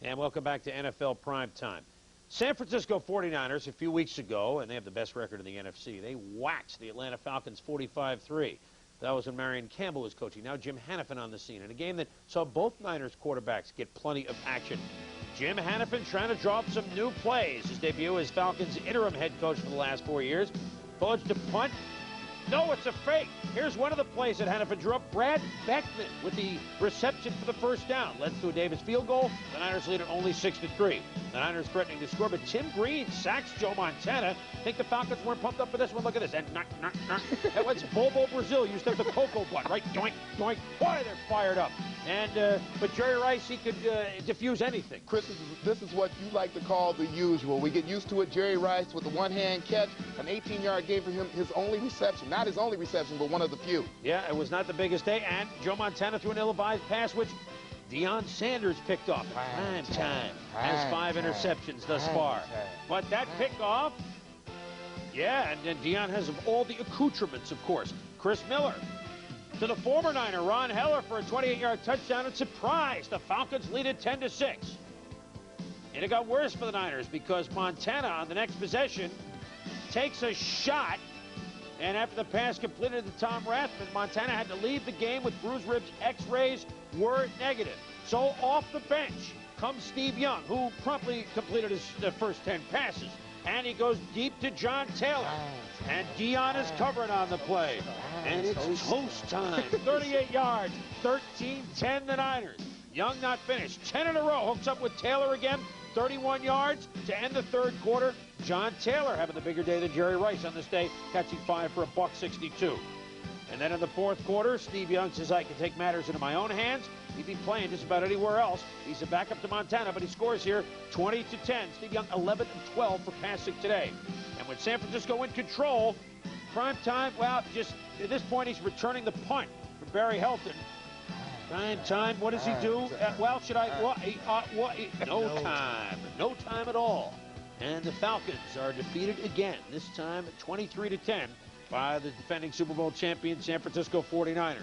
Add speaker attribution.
Speaker 1: And welcome back to NFL Primetime. San Francisco 49ers a few weeks ago, and they have the best record in the NFC, they waxed the Atlanta Falcons 45-3. That was when Marion Campbell was coaching. Now Jim Hannafin on the scene in a game that saw both Niners quarterbacks get plenty of action. Jim Hannafin trying to draw up some new plays. His debut as Falcons interim head coach for the last 4 years. Fudged a punt. No, it's a fake. Here's one of the plays that Hannafin drew up. Brad Beckman with the reception for the first down. Led to a Davis field goal. The Niners lead it only 6-3. The Niners threatening to score, but Tim Green sacks Joe Montana. Think the Falcons weren't pumped up for this one. Look at this. And that was Bobo Brazil. Used to have the cocoa butt, right? Doink, doink. Boy, they're fired up. And but Jerry Rice, he could diffuse anything.
Speaker 2: Chris, this is what you like to call the usual. We get used to it. Jerry Rice with the one-hand catch, an 18-yard gain for him, his only reception. Not his only reception, but one of the few.
Speaker 1: Yeah, it was not the biggest day. And Joe Montana threw an ill-advised pass, which Deion Sanders picked off. Prime time. Has 5 interceptions thus far. But that pickoff, yeah, and Deion has all the accoutrements, of course. Chris Miller to the former Niner, Ron Heller, for a 28-yard touchdown, and surprise, the Falcons lead it 10-6. And it got worse for the Niners because Montana on the next possession takes a shot, and after the pass completed to Tom Rathman, Montana had to leave the game with bruised ribs. X-rays were negative. So off the bench comes Steve Young, who promptly completed his first 10 passes. And he goes deep to John Taylor. And Deion is covering on the play. And it's toast time. 38 yards, 13-10 the Niners. Young not finished. 10 in a row. Hooks up with Taylor again. 31 yards to end the third quarter. John Taylor having the bigger day than Jerry Rice on this day, catching 5 for $162. And then in the fourth quarter, Steve Young says, I can take matters into my own hands. He'd be playing just about anywhere else. He's a backup to Montana, but he scores here 20-10. Steve Young 11-12 for passing today. And with San Francisco in control, prime time, well, just at this point, he's returning the punt from Barry Helton. Prime time, what does he do? Well, should I? No time. No time at all. And the Falcons are defeated again, this time 23-10 by the defending Super Bowl champion San Francisco 49ers.